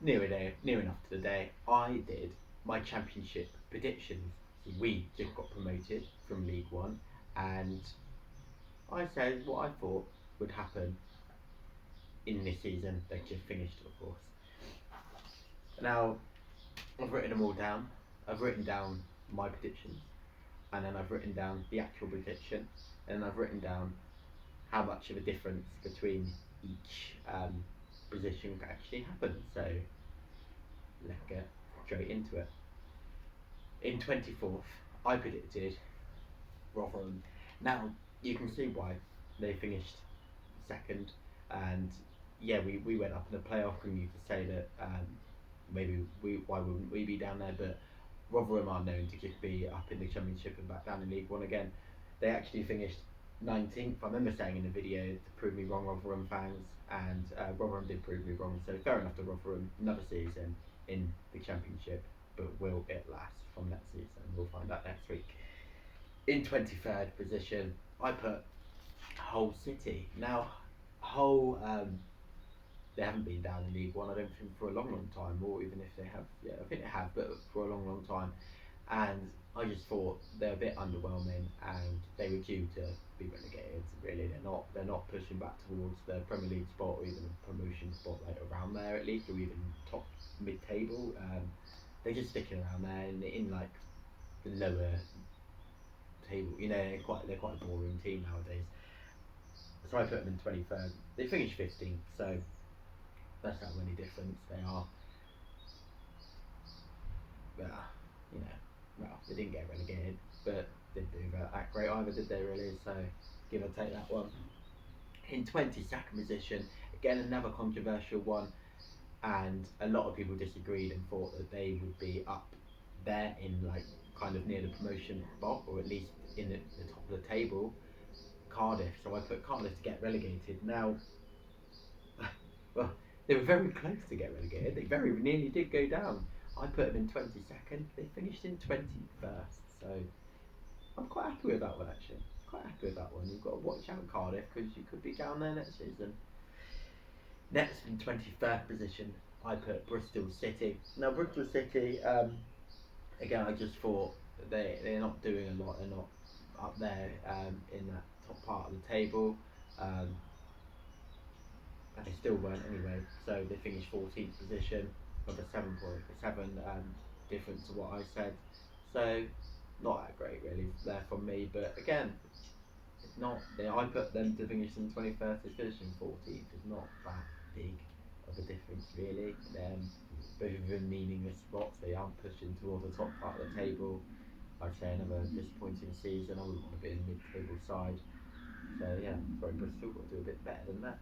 near enough to the day, I did my championship predictions. We just got promoted from League One, and I said what I thought would happen in this season. They just finished, of course. Now I've written them all down. I've written down my predictions, and then I've written down the actual prediction, and then I've written down how much of a difference between each position actually happened. So let's get straight into it. In 24th, I predicted Rotherham. Now you can see why they finished second, and yeah, we went up in the playoff. And you could say that maybe why wouldn't we be down there? But Rotherham are known to just be up in the Championship and back down in League One again. They actually finished 19th. I remember saying in the video to prove me wrong, Rotherham fans, and Rotherham did prove me wrong. So fair enough to Rotherham. Another season in the Championship, but will it last from that season? We'll find out next week. In 23rd position, I put Hull City. Now, Hull, they haven't been down in League One, I don't think, for a long, long time, or even if they have, yeah, I think they have, but for a long, long time. And I just thought they're a bit underwhelming, and they were due to be relegated. Really, they're not pushing back towards the Premier League spot or even a promotion spot, like around there at least, or even top mid-table. They're just sticking around there in like the lower table. They're quite a boring team nowadays. So I put them in 23rd. They finished 15th, so that's not any difference. They are, well, they didn't get relegated, but didn't do that great either, did they really? So give or take that one. In 22nd position, again another controversial one, and a lot of people disagreed and thought that they would be up there in like kind of near the promotion spot, or at least in the top of the table. Cardiff. So I put Cardiff to get relegated. Now, well, they were very close to get relegated. They very nearly did go down. I put them in 22nd. They finished in 21st. So I'm quite happy with that one, actually. Quite happy with that one. You've got to watch out Cardiff, because you could be down there next season. Next, in 23rd position, I put Bristol City. Now, Bristol City, again, I just thought they're not doing a lot. They're not up there in that top part of the table. And they still weren't anyway. So they finished 14th position of a 7 difference to what I said. So not that great really there from me. But again, it's not. I put them to finish in 21st. They finished in 14th. It's not that big of a difference really. Both of them meaningless spots. They aren't pushing towards the top part of the table. I'd say another disappointing season. I wouldn't want to be in the mid-table side. So yeah, sorry, Bristol got to do a bit better than that.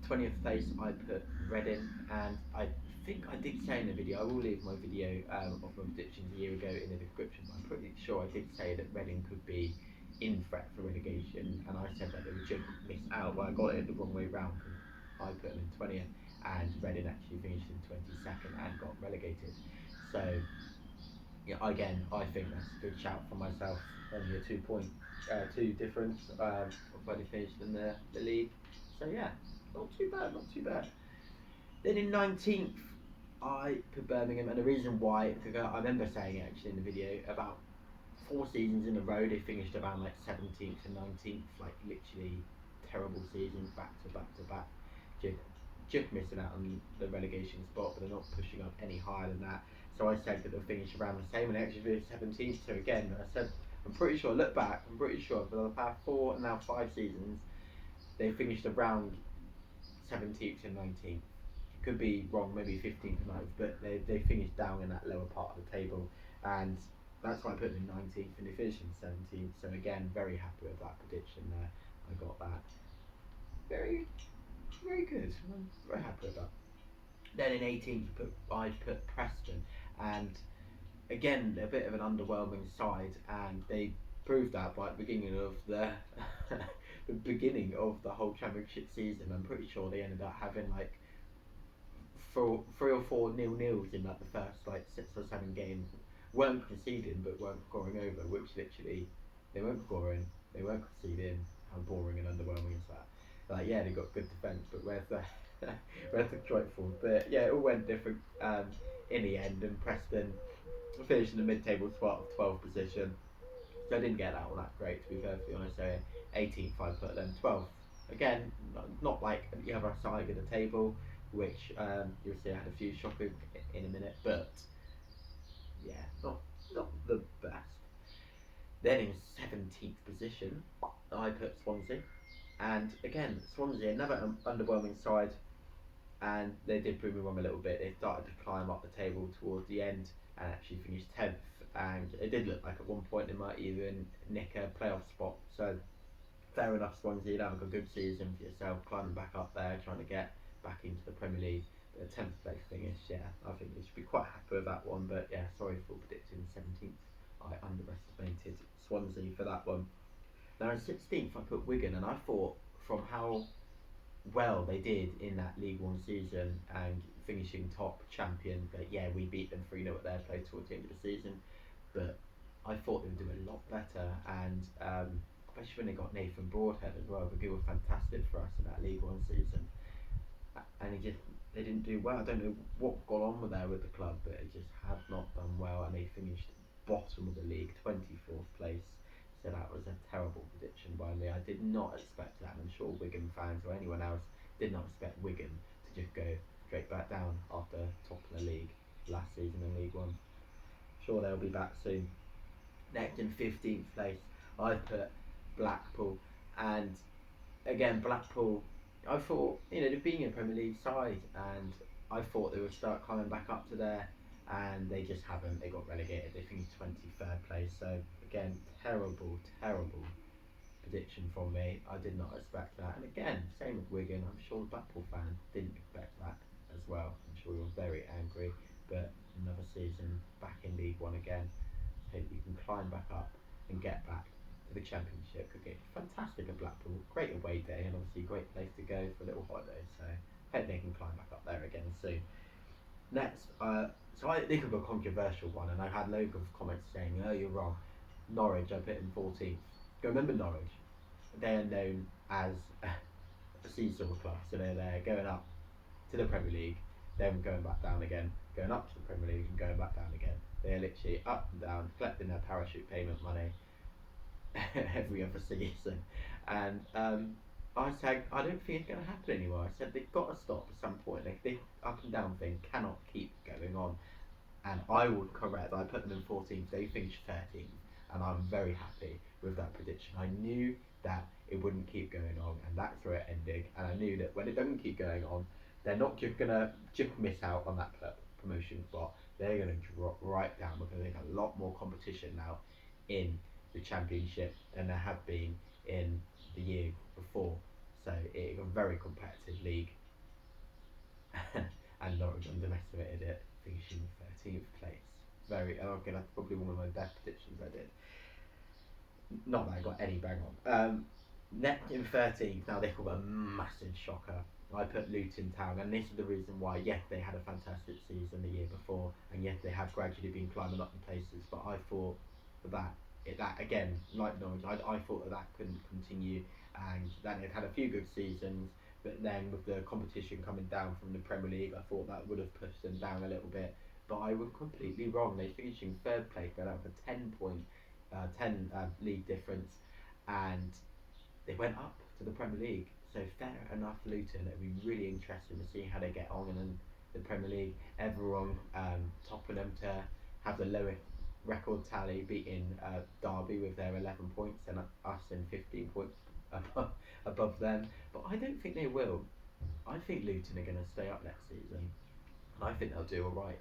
20th place, I put Reading, and I think I did say in the video, I will leave my video of my predictions a year ago in the description, but I'm pretty sure I did say that Reading could be in threat for relegation, and I said that they would just miss out. Well, I got it the wrong way round, because I put them in 20th, and Reading actually finished in 22nd and got relegated. So yeah, again, I think that's a good shout for myself. Only a 2 difference of where they finished in the league. So yeah, not too bad, not too bad. Then in 19th, I put Birmingham, and the reason why, because I remember saying it actually in the video, about 4 seasons in a row they finished around like 17th and 19th, like literally terrible seasons back to back to back. Just missing out on the relegation spot, but they're not pushing up any higher than that. So I said that they'll finish around the same, and they actually finished 17th. So again, I said, I'm pretty sure, look back, I'm pretty sure for the past 4 and now 5 seasons, they finished around 17th and 19th. Could be wrong, maybe 15th and 9th, but they finished down in that lower part of the table, and that's why I put them in 19th, and they finished in 17th. So again, very happy with that prediction there. I got that. Very, very good. I'm very happy with that. Then in 18th, I put Preston, and again a bit of an underwhelming side, and they proved that by the beginning of the beginning of the whole championship season. I'm pretty sure they ended up having like 3 or 4 nil-nils in like the first like 6 or 7 games. Weren't conceding, but weren't scoring over, which literally they weren't scoring, they weren't conceding. How boring and underwhelming is that? Like yeah, they got good defence, but where's the we had to try forward. But yeah, it all went different in the end, and Preston finished in the mid-table 12th position. So I didn't get that all that great, to be perfectly honest. So 18th I put them, 12th. Again, not like the other side of the table, which you'll see I had a few shopping in a minute, but yeah, not the best. Then in 17th position, I put Swansea. And again, Swansea, another underwhelming side, and they did prove me wrong a little bit. They started to climb up the table towards the end and actually finished 10th. And it did look like at one point they might even nick a playoff spot. So fair enough, Swansea, that was a good season for yourself, climbing back up there, trying to get back into the Premier League. The 10th place finish, yeah, I think you should be quite happy with that one. But yeah, sorry for predicting 17th. I underestimated Swansea for that one. Now in 16th, I put Wigan, and I thought from how well they did in that League One season and finishing top champion. But yeah, we beat them 3-0 at their place towards the end of the season. But I thought they would do a lot better, and especially when they got Nathan Broadhead as well, because he was fantastic for us in that League One season. And they didn't do well. I don't know what got on with there with the club, but it just had not done well, and they finished bottom of the league, 24th place. So that was a terrible prediction by me. I did not expect that, and I'm sure Wigan fans or anyone else did not expect Wigan to just go straight back down after top of the league last season in League One. Sure, they'll be back soon. Next in 15th place, I put Blackpool, and again, Blackpool, I thought, they've been in a Premier League side, and I thought they would start climbing back up to there, and they just haven't. They got relegated. They finished 23rd place. So, again, terrible prediction from me. I did not expect that. And again, same with Wigan. I'm sure the Blackpool fans didn't expect that as well. I'm sure we were very angry. But another season back in League One again. Hope you can climb back up and get back to the Championship. Could get fantastic at Blackpool, great away day, and obviously a great place to go for a little holiday. So hope they can climb back up there again soon. Next, so this was a controversial one, and I had loads of comments saying, "Oh, you're wrong." Norwich, I put in 14th. You remember Norwich? They are known as a seesaw club, so they're there going up to the Premier League, then going back down again, going up to the Premier League and going back down again. They're literally up and down, collecting their parachute payment money every other season. And I said, I don't think it's going to happen anymore. I said, they've got to stop at some point. Like, this up and down thing cannot keep going on. And I would correct, I put them in 14th, they finished 13th. And I'm very happy with that prediction. I knew that it wouldn't keep going on, and that's where it ended. And I knew that when it doesn't keep going on, they're not just gonna just miss out on that promotion spot. They're gonna drop right down because there's a lot more competition now in the Championship than there have been in the year before. So it's a very competitive league, and Norwich underestimated it, finishing 13th place. Okay, that's probably one of my best predictions I did. Not that I got any bang on. Next in 13th, now this was a massive shocker. I put Luton Town, and this is the reason why. Yes, they had a fantastic season the year before, and yes, they have gradually been climbing up in places. But I thought that again, like Norwich, I thought that couldn't continue, and that they'd had a few good seasons. But then with the competition coming down from the Premier League, I thought that would have pushed them down a little bit. But I was completely wrong. They finished in third place, going out for 10 league difference, and they went up to the Premier League. So fair enough, Luton. It'll be really interesting to see how they get on in the Premier League. Everyone topping them to have the lowest record tally, beating Derby with their 11 points and us in 15 points above them. But I don't think they will. I think Luton are going to stay up next season, and I think they'll do all right.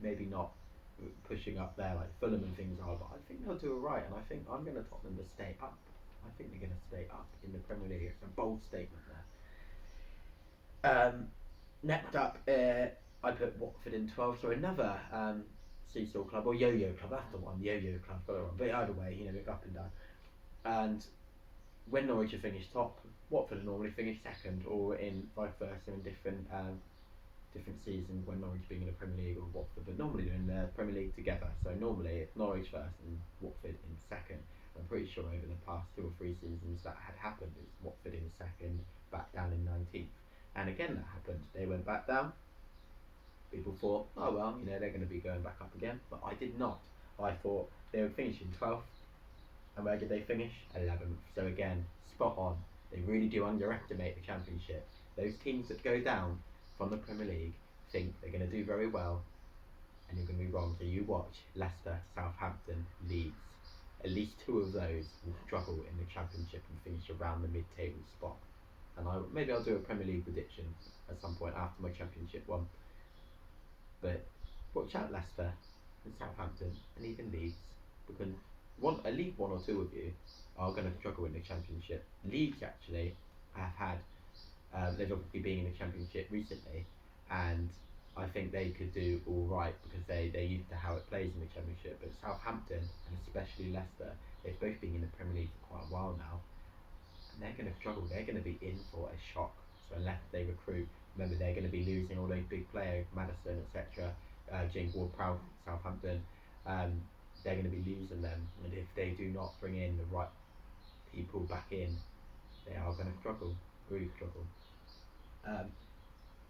Maybe not pushing up there like Fulham and things are, but I think they'll do all right, and I think I'm going to top them to stay up. I think they're going to stay up in the Premier League. It's a bold statement there. Next up, I put Watford in 12th, so another seesaw club, or yo-yo club, that's the one, yo-yo club, got it wrong. But either way, it's up and down. And when Norwich have finished top, Watford normally finish second, or in vice versa in different seasons when Norwich being in the Premier League or Watford, but normally they're in the Premier League together. So normally it's Norwich first and Watford in second. I'm pretty sure over the past 2 or 3 seasons that had happened. It's Watford in second, back down in 19th. And again, that happened. They went back down. People thought, oh well, they're going to be going back up again. But I did not. I thought they would finish in 12th. And where did they finish? 11th. So again, spot on. They really do underestimate the Championship. Those teams that go down from the Premier League think they're going to do very well, and you're going to be wrong. So you watch Leicester, Southampton, Leeds. At least two of those will struggle in the Championship and finish around the mid-table spot. And maybe I'll do a Premier League prediction at some point after my Championship one. But watch out Leicester and Southampton and even Leeds, because at least one or two of you are going to struggle in the Championship. Leeds actually have had, they've obviously been in the Championship recently, and I think they could do all right because they're used to how it plays in the Championship. But Southampton and especially Leicester, they've both been in the Premier League for quite a while now, and they're going to struggle. They're going to be in for a shock. So unless they recruit, remember they're going to be losing all those big players, Maddison, etc. James Ward-Prowse, Southampton. They're going to be losing them, and if they do not bring in the right people back in, they are going to struggle, really struggle.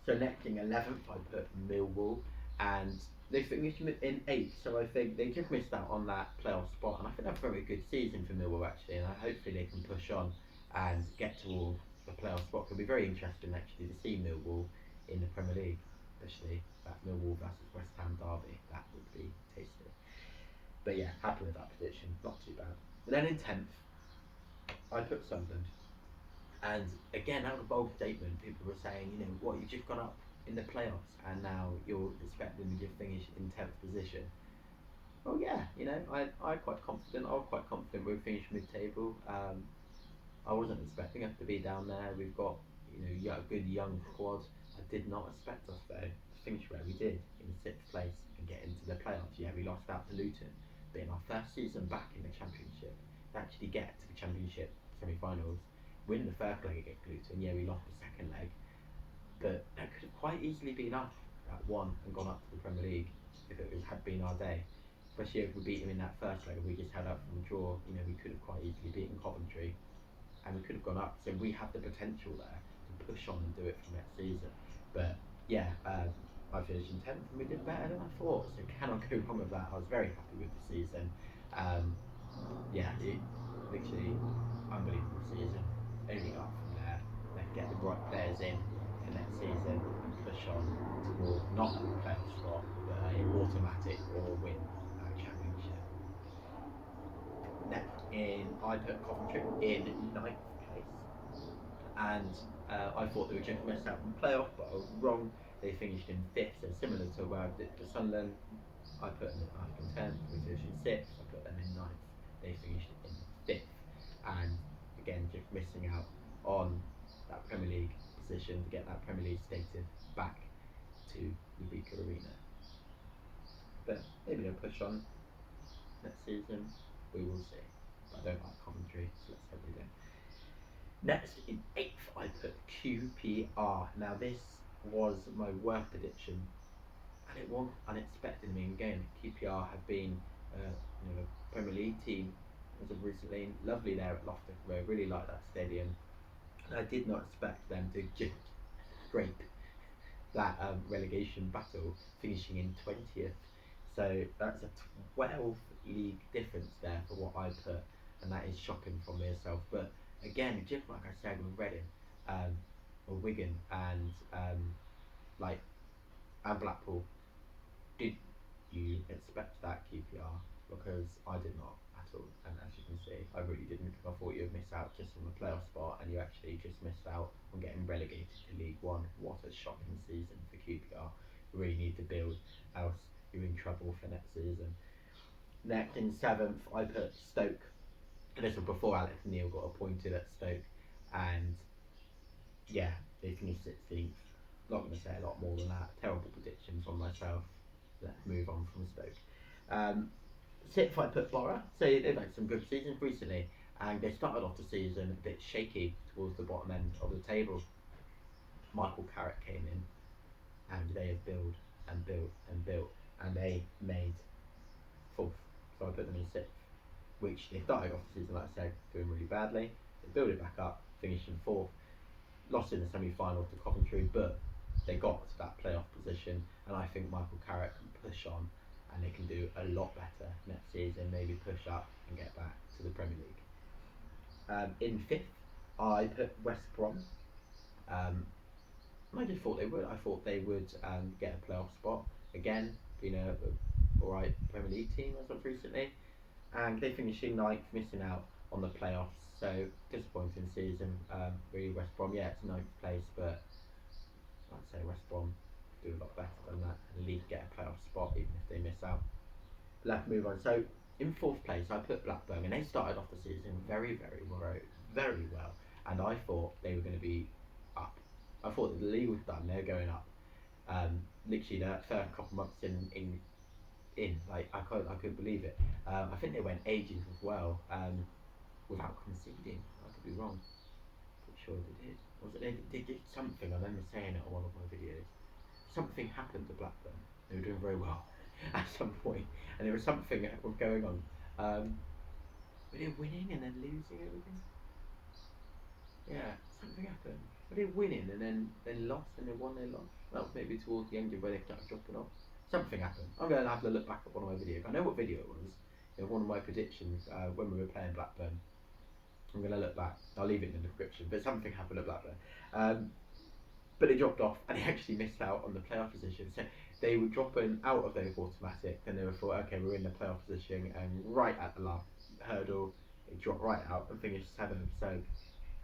So next in 11th, I put Millwall, and they finished in 8th. So I think they just missed out on that playoff spot, and I think that's a very good season for Millwall actually, and hopefully they can push on and get towards the playoff spot. It'll be very interesting actually to see Millwall in the Premier League, especially that Millwall versus West Ham derby. That would be tasty. But yeah, happy with that prediction, not too bad. And then in 10th, I put Sunderland. And again, that was a bold statement. People were saying, what, you've just gone up in the playoffs and now you're expecting them to just finish in 10th position. Well, yeah, I'm quite confident. I was quite confident we'd finish mid-table. I wasn't expecting us to be down there. We've got, a good young squad. I did not expect us, though, to finish where we did, in 6th place and get into the playoffs. Yeah, we lost out to Luton. But in our first season back in the Championship, to actually get to the Championship semi-finals, win the first leg against Luton. Yeah, we lost the second leg, but that could have quite easily been us at one and gone up to the Premier League if it had been our day. Especially if we beat them in that first leg and we just held up from the draw. We could have quite easily beaten Coventry, and we could have gone up. So we have the potential there to push on and do it for next season. But yeah, I finished in 10th and we did better than I thought. So cannot go wrong with that. I was very happy with the season. Yeah, it literally unbelievable season. Only up from there. They get the right players in for next season and push on towards not a playoff spot, but an automatic or win Championship. Next I put Coventry in 9th place, and I thought they were just missed out from playoff, but I was wrong. They finished in 5th, so similar to where I did for Sunderland. I put them in 10th, we finished in 6th. I put them in 9th. They finished in 5th, and again just missing out on that Premier League position to get that Premier League status back to Eureka Arena. But maybe they'll push on next season. We will see. But I don't like Coventry, so let's hope they don't. Next in 8th, I put QPR. Now this was my worst prediction, and it was unexpected. Again, QPR have been a Premier League team as of recently. Lovely there at Loughborough Road. Really like that stadium. And I did not expect them to just scrape that relegation battle, finishing in 20th. So that's a 12 league difference there for what I put, and that is shocking for myself. But again, just like I said with Reading, or Wigan, and and Blackpool, did you expect that QPR? Because I did not at all, and as you can see, I really didn't. I thought you'd miss out just on the playoff spot, and you actually just missed out on getting relegated to League One. What a shocking season for QPR. You really need to build, else you're in trouble for next season. Next in 7th, I put Stoke. And this was before Alex Neil got appointed at Stoke, and yeah, they finished 16th. Not going to say a lot more than that. Terrible prediction from myself. Let's move on from Stoke. 6th, I put Borough. So they've had some good seasons recently, and they started off the season a bit shaky towards the bottom end of the table. Michael Carrick came in, and they have built and built and built, and they made 4th. So I put them in 6th, which they started off the season, like I said, doing really badly. They built it back up, finished in 4th. lost in the semi-final to Coventry, but they got to that playoff position, and I think Michael Carrick can push on, and they can do a lot better next season. Maybe push up and get back to the Premier League. In fifth, I put West Brom. I just thought they would. I thought they would get a playoff spot again. Being a alright Premier League team as of recently, and they finished in ninth, missing out on the playoffs. So disappointing season. Really, West Brom. Yeah, it's ninth place, but I'd say West Brom do a lot better than that and League get a playoff spot even if they miss out. Let's move on. So in fourth place, I put Blackburn, and they started off the season very well, and I thought they were going to be up. I thought that the league was done. They're going up. Literally, the first couple months in like I couldn't believe it. I think they went ages as well without conceding. I could be wrong. Pretty sure they did. Was it they did something? I remember saying it on one of my videos. Something happened to Blackburn. They were doing very well at some point, and there was something that was going on. Were they winning and then losing everything? Yeah, something happened. Were they winning and then lost and they won, they lost? That was maybe towards the end of where they started dropping off. Something happened. I'm going to have to look back at one of my videos. I know what video it was. It was one of my predictions when we were playing Blackburn. I'm going to look back. I'll leave it in the description. But something happened at Blackburn. But they dropped off and they actually missed out on the playoff position. So they were dropping out of their automatic. Then they were thought, okay, we're in the playoff position. And right at the last hurdle, it dropped right out and finished 7th. So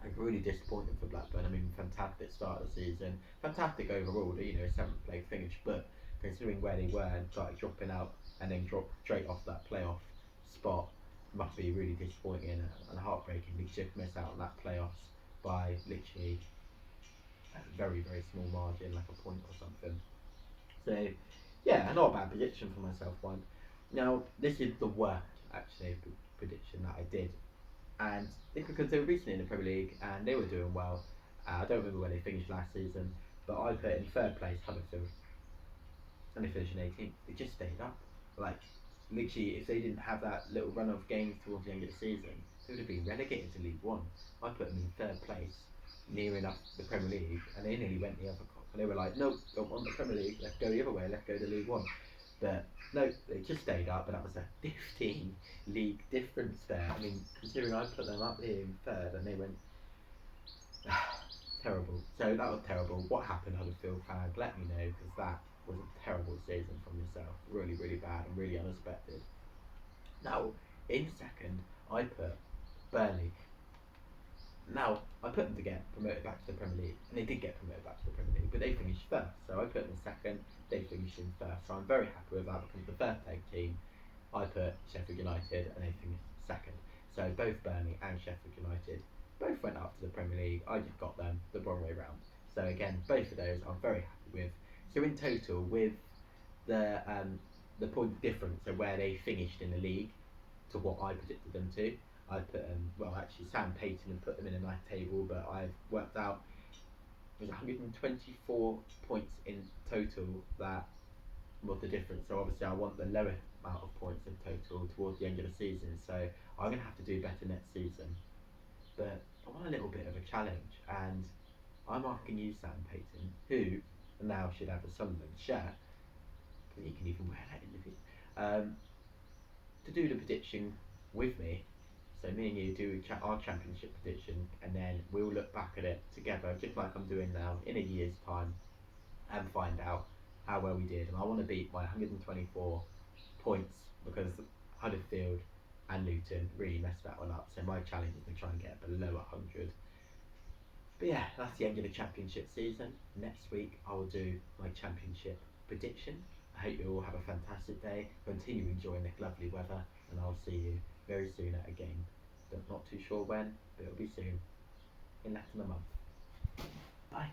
I'm really disappointed for Blackburn. I mean, fantastic start of the season. Fantastic overall, 7th place finish. But considering where they were and started dropping out and then dropped straight off that playoff spot, must be really disappointing and heartbreaking. They should miss out on that playoffs by literally a very small margin, like a point or something. So yeah, not a bad prediction for myself. One. Now this is the worst actually prediction that I did, and it's because they were recently in the Premier League and they were doing well. I don't remember where they finished last season, but I put in third place Huddersfield, and they finished in 18th. They just stayed up. Like literally, if they didn't have that little run of games towards the end of the season, they would have been relegated to League One. I put them in third place, near enough the Premier League, and they nearly went the other cop. And they were like, "No, don't want the Premier League. Let's go the other way. Let's go to League One." But no, they just stayed up, and that was a 15 league difference there. I mean, considering I put them up here in third, and they went terrible. So that was terrible. What happened, Huddersfield fans? Let me know, because that was a terrible season from yourself. Really bad and really unexpected. Now, in second, I put Burnley. Now, I put them to get promoted back to the Premier League, and they did get promoted back to the Premier League, but they finished first. So I put them in second, they finished in first. So I'm very happy with that, because the first leg team, I put Sheffield United, and they finished second. So both Burnley and Sheffield United both went up to the Premier League. I just got them the wrong way round. So again, both of those I'm very happy with. So in total, with the point difference of where they finished in the league to what I predicted them to, I put well, actually Sam Payton and put them in a nice table, but I've worked out there's 124 points in total that was the difference. So obviously I want the lower amount of points in total towards the end of the season. So I'm gonna have to do better next season. But I want a little bit of a challenge, and I'm asking you, Sam Payton, who now should have a Sunderland shirt, but you can even wear that in the video, to do the prediction with me. So me and you do our championship prediction, and then we'll look back at it together, just like I'm doing now, in a year's time, and find out how well we did. And I want to beat my 124 points, because Huddersfield and Luton really messed that one up. So my challenge is to try and get below 100. But yeah, that's the end of the championship season. Next week I will do my championship prediction. I hope you all have a fantastic day. Continue enjoying the lovely weather, and I'll see you very soon at a game. But not too sure when, but it'll be soon. In less than a month. Bye.